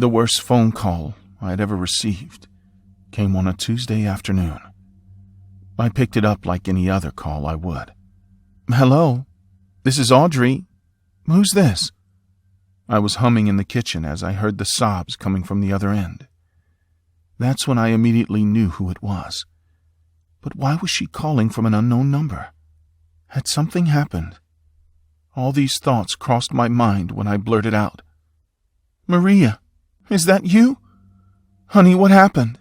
The worst phone call I had ever received came on a Tuesday afternoon. I picked it up like any other call I would. "Hello, this is Audrey. Who's this?" I was humming in the kitchen as I heard the sobs coming from the other end. That's when I immediately knew who it was. But why was she calling from an unknown number? Had something happened? All these thoughts crossed my mind when I blurted out, "Maria, is that you? Honey, what happened?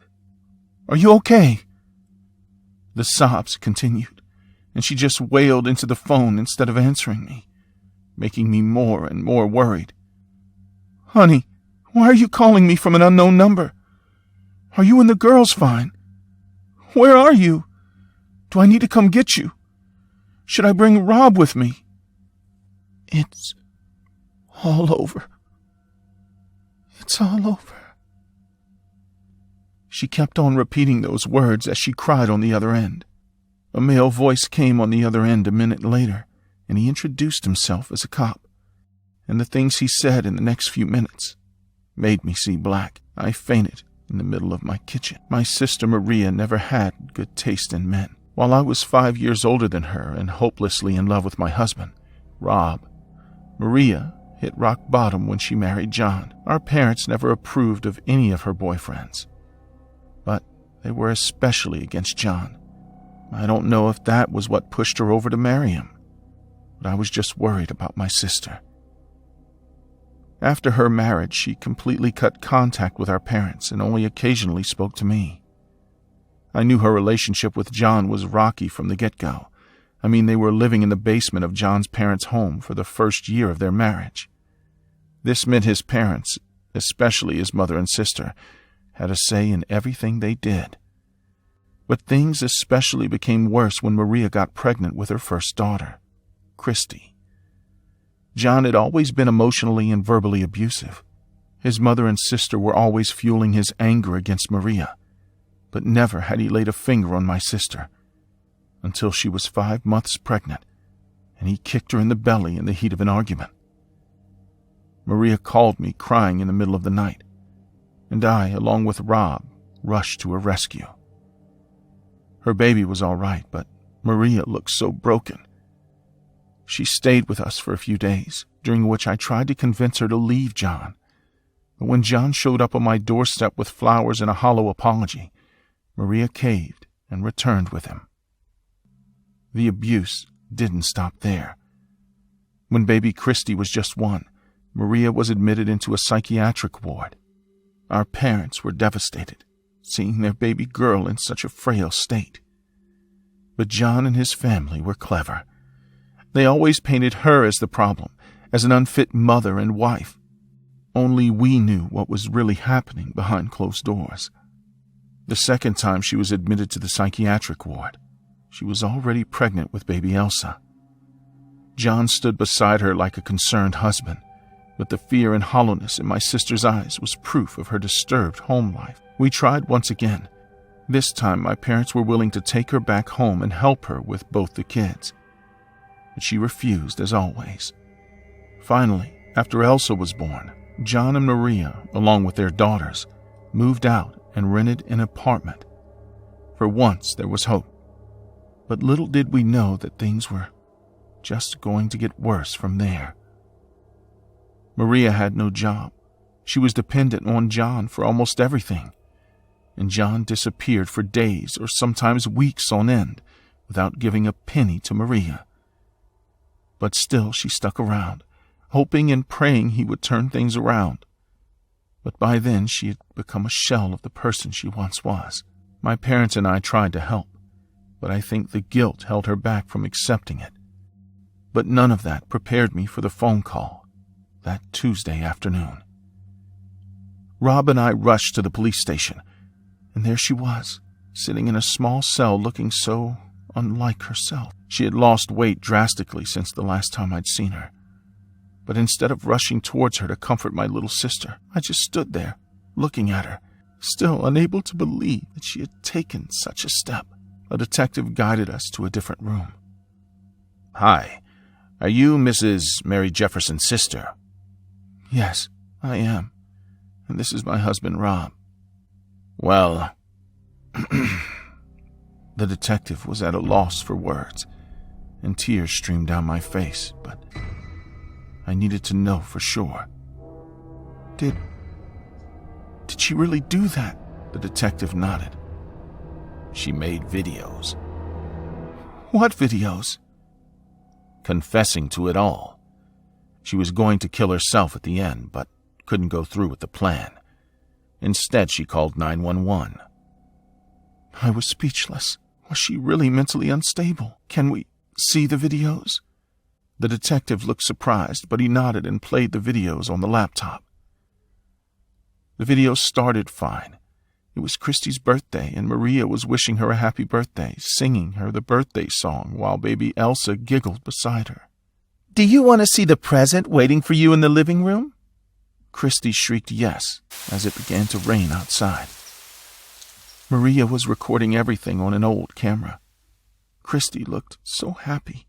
Are you okay?" The sobs continued, and she just wailed into the phone instead of answering me, making me more and more worried. "Honey, why are you calling me from an unknown number? Are you and the girls fine? Where are you? Do I need to come get you? Should I bring Rob with me?" "It's all over. It's all over." She kept on repeating those words as she cried on the other end. A male voice came on the other end a minute later, and he introduced himself as a cop. And the things he said in the next few minutes made me see black. I fainted in the middle of my kitchen. My sister Maria never had good taste in men. While I was 5 years older than her and hopelessly in love with my husband, Rob, Maria hit rock bottom when she married John. Our parents never approved of any of her boyfriends, but they were especially against John. I don't know if that was what pushed her over to marry him, but I was just worried about my sister. After her marriage, she completely cut contact with our parents and only occasionally spoke to me. I knew her relationship with John was rocky from the get-go. I mean, they were living in the basement of John's parents' home for the first year of their marriage. This meant his parents, especially his mother and sister, had a say in everything they did. But things especially became worse when Maria got pregnant with her first daughter, Christy. John had always been emotionally and verbally abusive. His mother and sister were always fueling his anger against Maria, but never had he laid a finger on my sister, until she was 5 months pregnant, and he kicked her in the belly in the heat of an argument. Maria called me crying in the middle of the night, and I, along with Rob, rushed to her rescue. Her baby was all right, but Maria looked so broken. She stayed with us for a few days, during which I tried to convince her to leave John. But when John showed up on my doorstep with flowers and a hollow apology, Maria caved and returned with him. The abuse didn't stop there. When baby Christy was just 1, Maria was admitted into a psychiatric ward. Our parents were devastated, seeing their baby girl in such a frail state. But John and his family were clever. They always painted her as the problem, as an unfit mother and wife. Only we knew what was really happening behind closed doors. The second time she was admitted to the psychiatric ward, she was already pregnant with baby Elsa. John stood beside her like a concerned husband, but the fear and hollowness in my sister's eyes was proof of her disturbed home life. We tried once again. This time my parents were willing to take her back home and help her with both the kids, but she refused as always. Finally, after Elsa was born, John and Maria, along with their daughters, moved out and rented an apartment. For once there was hope, but little did we know that things were just going to get worse from there. Maria had no job. She was dependent on John for almost everything, and John disappeared for days or sometimes weeks on end without giving a penny to Maria. But still she stuck around, hoping and praying he would turn things around. But by then she had become a shell of the person she once was. My parents and I tried to help, but I think the guilt held her back from accepting it. But none of that prepared me for the phone call that Tuesday afternoon. Rob and I rushed to the police station, and there she was, sitting in a small cell looking so unlike herself. She had lost weight drastically since the last time I'd seen her. But instead of rushing towards her to comfort my little sister, I just stood there, looking at her, still unable to believe that she had taken such a step. A detective guided us to a different room. "Hi, are you Mrs. Mary Jefferson's sister?" "Yes, I am. And this is my husband, Rob." "Well..." The detective was at a loss for words, and tears streamed down my face, but I needed to know for sure. Did she really do that?" The detective nodded. "She made videos." "What videos?" "Confessing to it all. She was going to kill herself at the end, but couldn't go through with the plan. Instead, she called 911. I was speechless. Was she really mentally unstable? "Can we see the videos?" The detective looked surprised, but he nodded and played the videos on the laptop. The videos started fine. It was Christy's birthday, and Maria was wishing her a happy birthday, singing her the birthday song while baby Elsa giggled beside her. "Do you want to see the present waiting for you in the living room?" Christy shrieked yes as it began to rain outside. Maria was recording everything on an old camera. Christy looked so happy.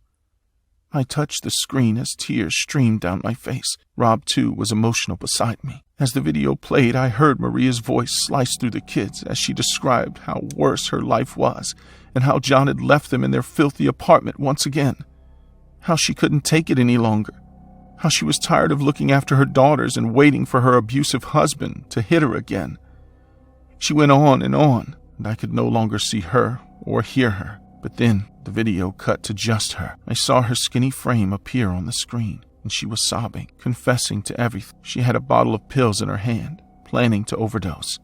I touched the screen as tears streamed down my face. Rob, too, was emotional beside me. As the video played, I heard Maria's voice slice through the kids as she described how worse her life was and how John had left them in their filthy apartment once again. How she couldn't take it any longer. How she was tired of looking after her daughters and waiting for her abusive husband to hit her again. She went on, and I could no longer see her or hear her. But then the video cut to just her. I saw her skinny frame appear on the screen, and she was sobbing, confessing to everything. She had a bottle of pills in her hand, planning to overdose.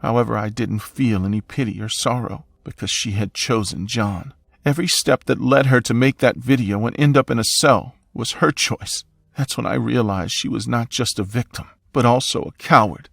However, I didn't feel any pity or sorrow because she had chosen John. Every step that led her to make that video and end up in a cell was her choice. That's when I realized she was not just a victim, but also a coward.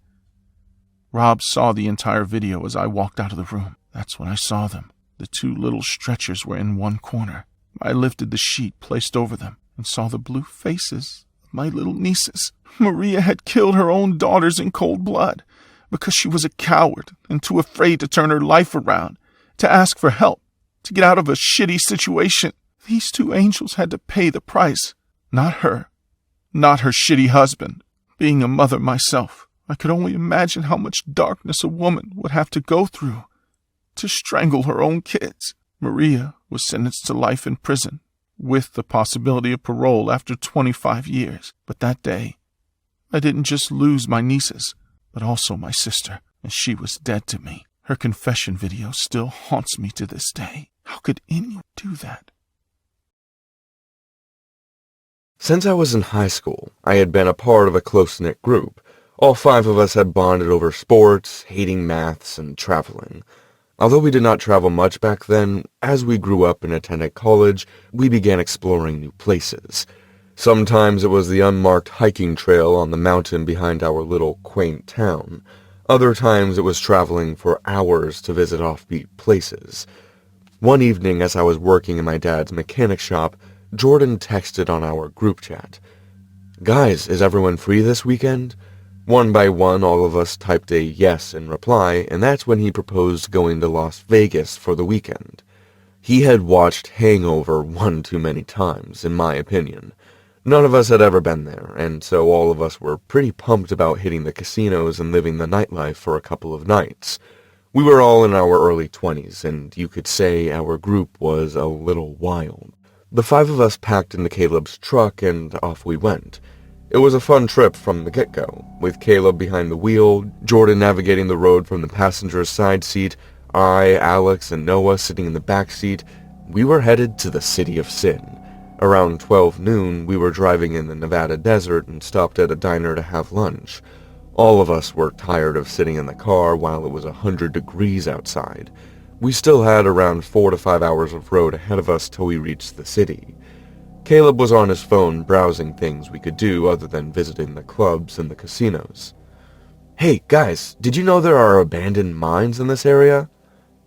Rob saw the entire video as I walked out of the room. That's when I saw them. The two little stretchers were in one corner. I lifted the sheet placed over them and saw the blue faces of my little nieces. Maria had killed her own daughters in cold blood because she was a coward and too afraid to turn her life around, to ask for help, to get out of a shitty situation. These two angels had to pay the price. Not her. Not her shitty husband. Being a mother myself, I could only imagine how much darkness a woman would have to go through to strangle her own kids. Maria was sentenced to life in prison, with the possibility of parole after 25 years. But that day, I didn't just lose my nieces, but also my sister, and she was dead to me. Her confession video still haunts me to this day. How could anyone do that? Since I was in high school, I had been a part of a close-knit group. All 5 of us had bonded over sports, hating maths, and traveling. Although we did not travel much back then, as we grew up and attended college, we began exploring new places. Sometimes it was the unmarked hiking trail on the mountain behind our little quaint town. Other times it was traveling for hours to visit offbeat places. One evening, as I was working in my dad's mechanic shop, Jordan texted on our group chat, "Guys, is everyone free this weekend?" One by one, all of us typed a yes in reply, and that's when he proposed going to Las Vegas for the weekend. He had watched Hangover one too many times, in my opinion. None of us had ever been there, and so all of us were pretty pumped about hitting the casinos and living the nightlife for a couple of nights. We were all in our early 20s, and you could say our group was a little wild. The 5 of us packed into Caleb's truck, and off we went. It was a fun trip from the get-go, with Caleb behind the wheel, Jordan navigating the road from the passenger's side seat, I, Alex, and Noah sitting in the back seat. We were headed to the City of Sin. Around 12 noon, we were driving in the Nevada desert and stopped at a diner to have lunch. All of us were tired of sitting in the car while it was 100 degrees outside. We still had around 4 to 5 hours of road ahead of us till we reached the city. Caleb was on his phone browsing things we could do other than visiting the clubs and the casinos. "Hey, guys, did you know there are abandoned mines in this area?"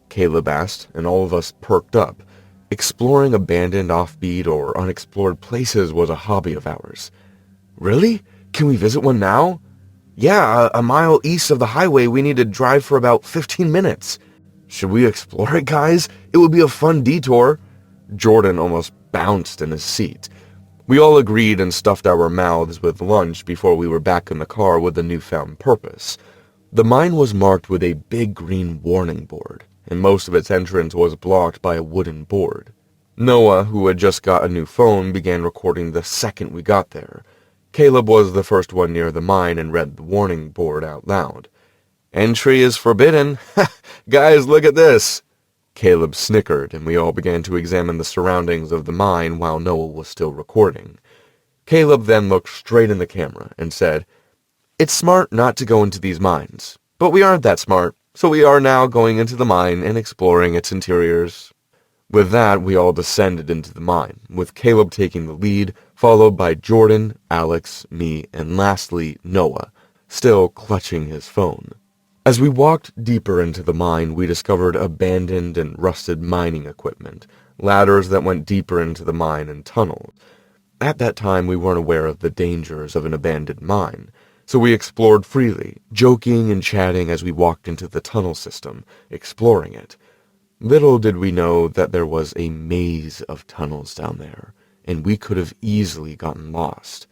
Caleb asked, and all of us perked up. Exploring abandoned, offbeat, or unexplored places was a hobby of ours. "Really? Can we visit one now?" "Yeah, a mile east of the highway. We need to drive for about 15 minutes. "Should we explore it, guys? It would be a fun detour." Jordan almost bounced in his seat. We all agreed and stuffed our mouths with lunch before we were back in the car with a newfound purpose. The mine was marked with a big green warning board, and most of its entrance was blocked by a wooden board. Noah, who had just got a new phone, began recording the second we got there. Caleb was the first one near the mine and read the warning board out loud. "Entry is forbidden. Guys, look at this." Caleb snickered, and we all began to examine the surroundings of the mine while Noah was still recording. Caleb then looked straight in the camera and said, "It's smart not to go into these mines, but we aren't that smart, so we are now going into the mine and exploring its interiors." With that, we all descended into the mine, with Caleb taking the lead, followed by Jordan, Alex, me, and lastly, Noah, still clutching his phone. As we walked deeper into the mine, we discovered abandoned and rusted mining equipment, ladders that went deeper into the mine and tunnels. At that time, we weren't aware of the dangers of an abandoned mine, so we explored freely, joking and chatting as we walked into the tunnel system, exploring it. Little did we know that there was a maze of tunnels down there, and we could have easily gotten lost.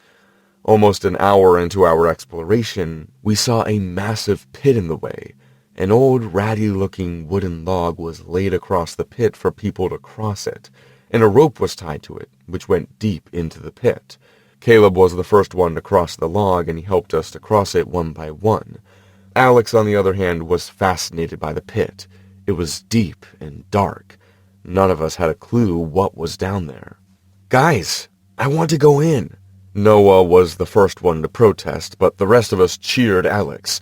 Almost an hour into our exploration, we saw a massive pit in the way. An old, ratty-looking wooden log was laid across the pit for people to cross it, and a rope was tied to it, which went deep into the pit. Caleb was the first one to cross the log, and he helped us to cross it one by one. Alex, on the other hand, was fascinated by the pit. It was deep and dark. None of us had a clue what was down there. "Guys, I want to go in." Noah was the first one to protest, but the rest of us cheered Alex.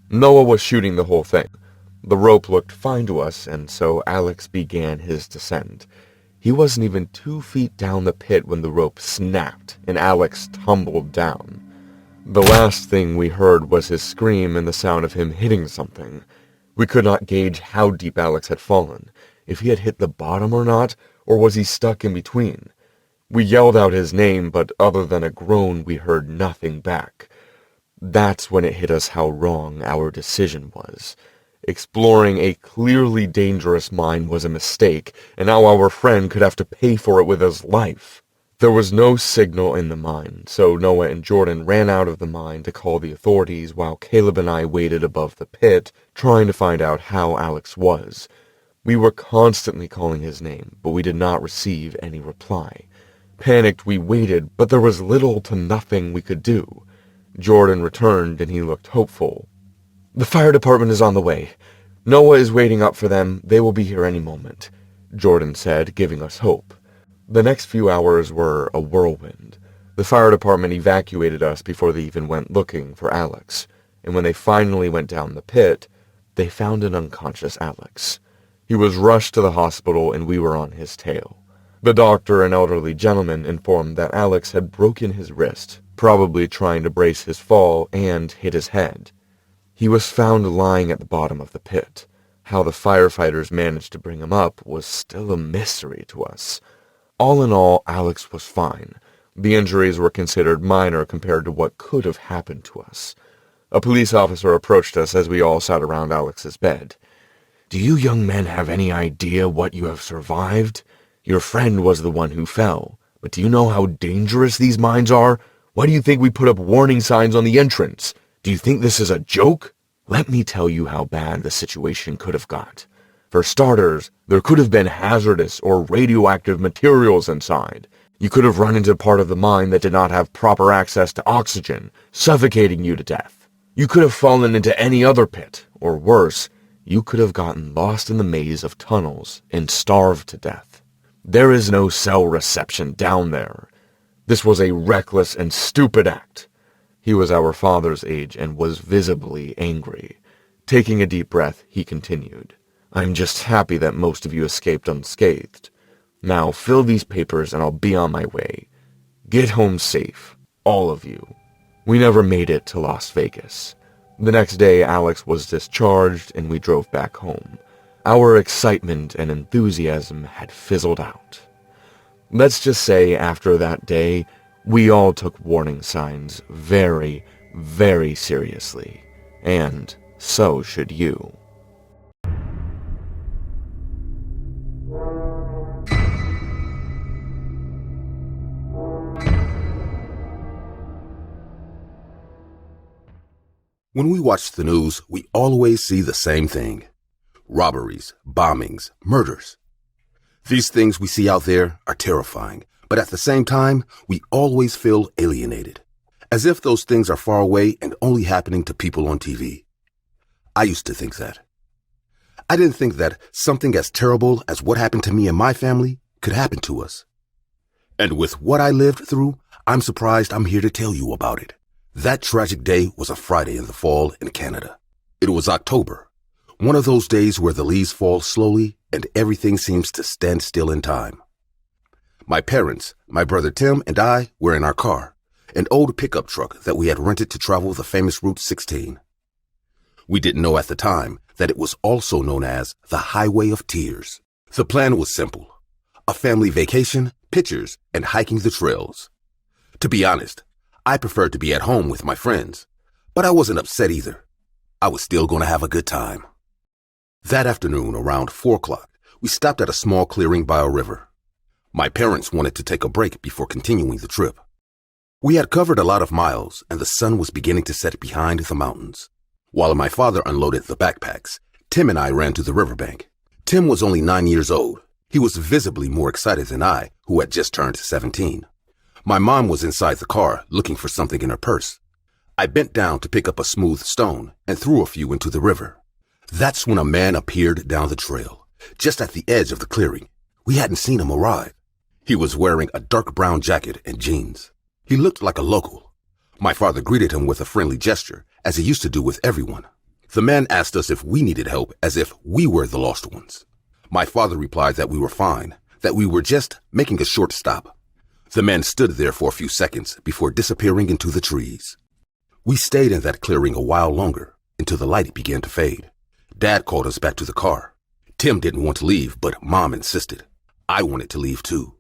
Noah was shooting the whole thing. The rope looked fine to us, and so Alex began his descent. He wasn't even 2 feet down the pit when the rope snapped, and Alex tumbled down. The last thing we heard was his scream and the sound of him hitting something. We could not gauge how deep Alex had fallen, if he had hit the bottom or not, or was he stuck in between. We yelled out his name, but other than a groan, we heard nothing back. That's when it hit us how wrong our decision was. Exploring a clearly dangerous mine was a mistake, and now our friend could have to pay for it with his life. There was no signal in the mine, so Noah and Jordan ran out of the mine to call the authorities while Caleb and I waited above the pit, trying to find out how Alex was. We were constantly calling his name, but we did not receive any reply. Panicked, we waited, but there was little to nothing we could do. Jordan returned, and he looked hopeful. "The fire department is on the way. Noah is waiting up for them. They will be here any moment," Jordan said, giving us hope. The next few hours were a whirlwind. The fire department evacuated us before they even went looking for Alex, and when they finally went down the pit, they found an unconscious Alex. He was rushed to the hospital, and we were on his tail. The doctor, an elderly gentleman, informed that Alex had broken his wrist, probably trying to brace his fall, and hit his head. He was found lying at the bottom of the pit. How the firefighters managed to bring him up was still a mystery to us. All in all, Alex was fine. The injuries were considered minor compared to what could have happened to us. A police officer approached us as we all sat around Alex's bed. "Do you young men have any idea what you have survived? Your friend was the one who fell, but do you know how dangerous these mines are? Why do you think we put up warning signs on the entrance? Do you think this is a joke? Let me tell you how bad the situation could have got. For starters, there could have been hazardous or radioactive materials inside. You could have run into part of the mine that did not have proper access to oxygen, suffocating you to death. You could have fallen into any other pit, or worse, you could have gotten lost in the maze of tunnels and starved to death. There is no cell reception down there. This was a reckless and stupid act." He was our father's age and was visibly angry. Taking a deep breath, he continued, "I'm just happy that most of you escaped unscathed. Now fill these papers and I'll be on my way. Get home safe, all of you." We never made it to Las Vegas. The next day, Alex was discharged and we drove back home. Our excitement and enthusiasm had fizzled out. Let's just say after that day, we all took warning signs very, very seriously. And so should you. When we watch the news, we always see the same thing. Robberies, bombings, murders. These things we see out there are terrifying, but at the same time, we always feel alienated, as if those things are far away and only happening to people on TV. I used to think that. I didn't think that something as terrible as what happened to me and my family could happen to us. And with what I lived through, I'm surprised I'm here to tell you about it. That tragic day was a Friday in the fall in Canada. It was October, one of those days where the leaves fall slowly and everything seems to stand still in time. My parents, my brother Tim, and I were in our car, an old pickup truck that we had rented to travel the famous Route 16. We didn't know at the time that it was also known as the Highway of Tears. The plan was simple: a family vacation, pictures, and hiking the trails. To be honest, I preferred to be at home with my friends, but I wasn't upset either. I was still going to have a good time. That afternoon, around 4 o'clock, we stopped at a small clearing by a river. My parents wanted to take a break before continuing the trip. We had covered a lot of miles, and the sun was beginning to set behind the mountains. While my father unloaded the backpacks, Tim and I ran to the riverbank. Tim was only 9 years old. He was visibly more excited than I, who had just turned 17. My mom was inside the car looking for something in her purse. I bent down to pick up a smooth stone and threw a few into the river. That's when a man appeared down the trail, just at the edge of the clearing. We hadn't seen him arrive. He was wearing a dark brown jacket and jeans. He looked like a local. My father greeted him with a friendly gesture, as he used to do with everyone. The man asked us if we needed help, as if we were the lost ones. My father replied that we were fine, that we were just making a short stop. The man stood there for a few seconds before disappearing into the trees. We stayed in that clearing a while longer, until the light began to fade. Dad called us back to the car. Tim didn't want to leave, but Mom insisted. I wanted to leave too.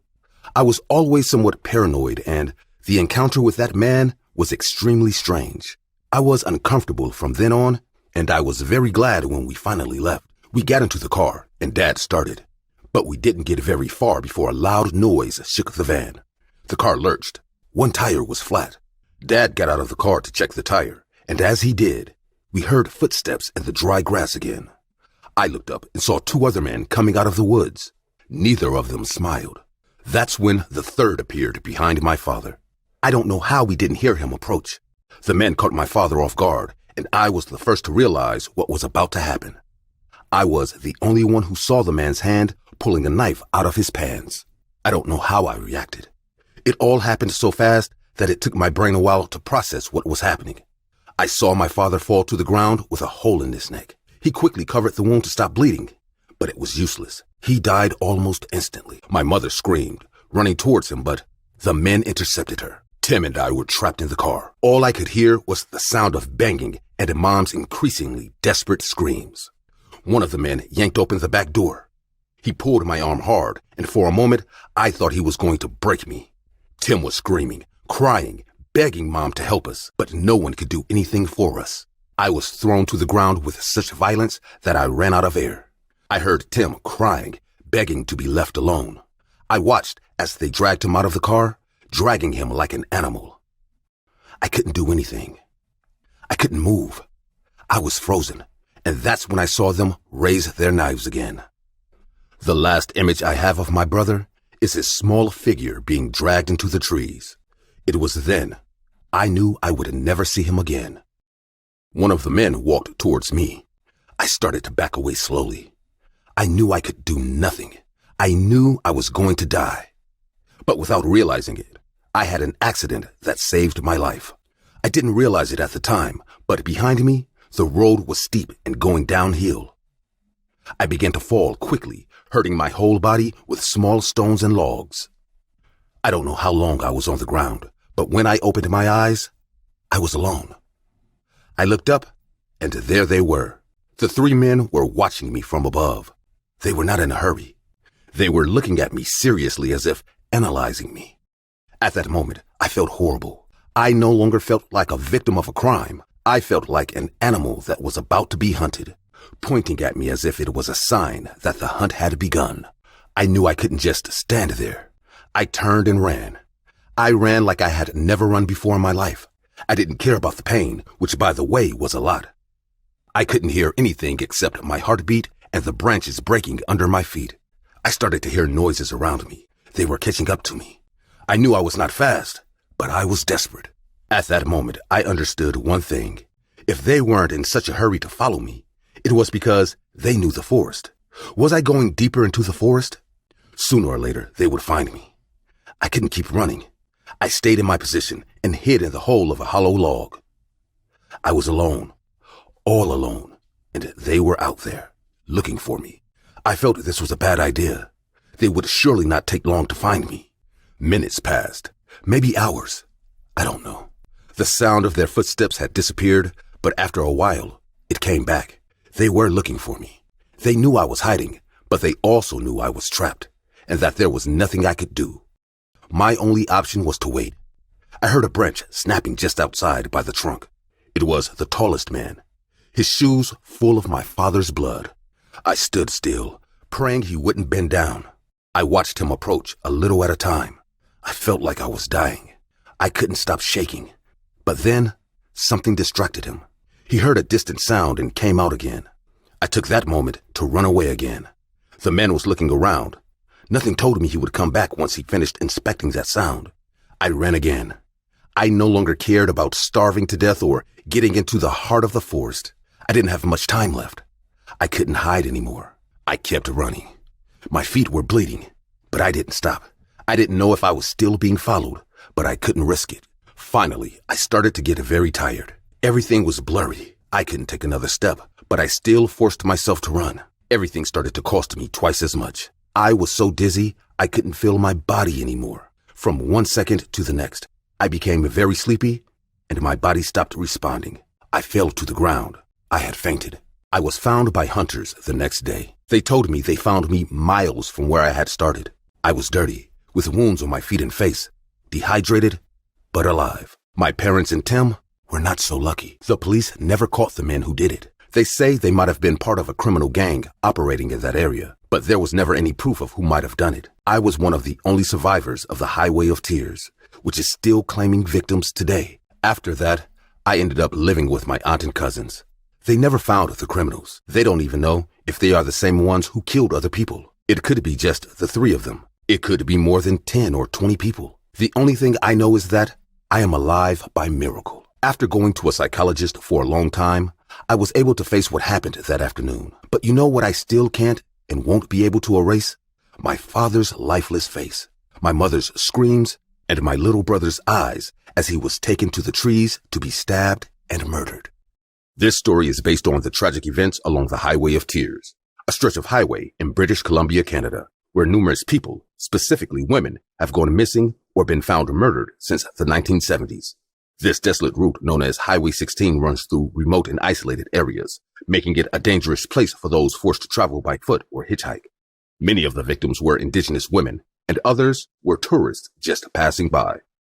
I was always somewhat paranoid, and the encounter with that man was extremely strange. I was uncomfortable from then on, and I was very glad when we finally left. We got into the car, and Dad started. But we didn't get very far before a loud noise shook the van. The car lurched. One tire was flat. Dad got out of the car to check the tire, and as he did, we heard footsteps in the dry grass again. I looked up and saw 2 other men coming out of the woods. Neither of them smiled. That's when the third appeared behind my father. I don't know how we didn't hear him approach. The men caught my father off guard, and I was the first to realize what was about to happen. I was the only one who saw the man's hand pulling a knife out of his pants. I don't know how I reacted. It all happened so fast that it took my brain a while to process what was happening. I saw my father fall to the ground with a hole in his neck. He quickly covered the wound to stop bleeding, but it was useless. He died almost instantly. My mother screamed, running towards him, but the men intercepted her. Tim and I were trapped in the car. All I could hear was the sound of banging and Mom's increasingly desperate screams. One of the men yanked open the back door. He pulled my arm hard, and for a moment, I thought he was going to break me. Tim was screaming, crying, begging Mom to help us, but no one could do anything for us. I was thrown to the ground with such violence that I ran out of air. I heard Tim crying, begging to be left alone. I watched as they dragged him out of the car, dragging him like an animal. I couldn't do anything. I couldn't move. I was frozen, and that's when I saw them raise their knives again. The last image I have of my brother is his small figure being dragged into the trees. It was then I knew I would never see him again. One of the men walked towards me. I started to back away slowly. I knew I could do nothing. I knew I was going to die. But without realizing it, I had an accident that saved my life. I didn't realize it at the time, but behind me, the road was steep and going downhill. I began to fall quickly, hurting my whole body with small stones and logs. I don't know how long I was on the ground, but when I opened my eyes, I was alone. I looked up, and there they were. The 3 men were watching me from above. They were not in a hurry. They were looking at me seriously as if analyzing me. At that moment, I felt horrible. I no longer felt like a victim of a crime. I felt like an animal that was about to be hunted, pointing at me as if it was a sign that the hunt had begun. I knew I couldn't just stand there. I turned and ran. I ran like I had never run before in my life. I didn't care about the pain, which by the way was a lot. I couldn't hear anything except my heartbeat and the branches breaking under my feet. I started to hear noises around me. They were catching up to me. I knew I was not fast, but I was desperate. At that moment, I understood one thing. If they weren't in such a hurry to follow me, it was because they knew the forest. Was I going deeper into the forest? Sooner or later, they would find me. I couldn't keep running. I stayed in my position and hid in the hole of a hollow log. I was alone, all alone, and they were out there, looking for me. I felt this was a bad idea. They would surely not take long to find me. Minutes passed, maybe hours. I don't know. The sound of their footsteps had disappeared, but after a while, it came back. They were looking for me. They knew I was hiding, but they also knew I was trapped, and that there was nothing I could do. My only option was to wait. I heard a branch snapping just outside by the trunk. It was the tallest man, his shoes full of my father's blood. I stood still, praying he wouldn't bend down. I watched him approach a little at a time. I felt like I was dying. I couldn't stop shaking. But then, something distracted him. He heard a distant sound and came out again. I took that moment to run away again. The man was looking around. Nothing told me he would come back once he finished inspecting that sound. I ran again. I no longer cared about starving to death or getting into the heart of the forest. I didn't have much time left. I couldn't hide anymore. I kept running. My feet were bleeding, but I didn't stop. I didn't know if I was still being followed, but I couldn't risk it. Finally, I started to get very tired. Everything was blurry. I couldn't take another step, but I still forced myself to run. Everything started to cost me twice as much. I was so dizzy, I couldn't feel my body anymore. From one second to the next, I became very sleepy, and my body stopped responding. I fell to the ground. I had fainted. I was found by hunters the next day. They told me they found me miles from where I had started. I was dirty, with wounds on my feet and face, dehydrated, but alive. My parents and Tim were not so lucky. The police never caught the men who did it. They say they might have been part of a criminal gang operating in that area, but there was never any proof of who might have done it. I was one of the only survivors of the Highway of Tears, which is still claiming victims today. After that, I ended up living with my aunt and cousins. They never found the criminals. They don't even know if they are the same ones who killed other people. It could be just the three of them. It could be more than 10 or 20 people. The only thing I know is that I am alive by miracle. After going to a psychologist for a long time, I was able to face what happened that afternoon. But you know what I still can't and won't be able to erase? My father's lifeless face, my mother's screams, and my little brother's eyes as he was taken to the trees to be stabbed and murdered. This story is based on the tragic events along the Highway of Tears, a stretch of highway in British Columbia, Canada, where numerous people, specifically women, have gone missing or been found murdered since the 1970s. This desolate route known as Highway 16 runs through remote and isolated areas, making it a dangerous place for those forced to travel by foot or hitchhike. Many of the victims were indigenous women, and others were tourists just passing by.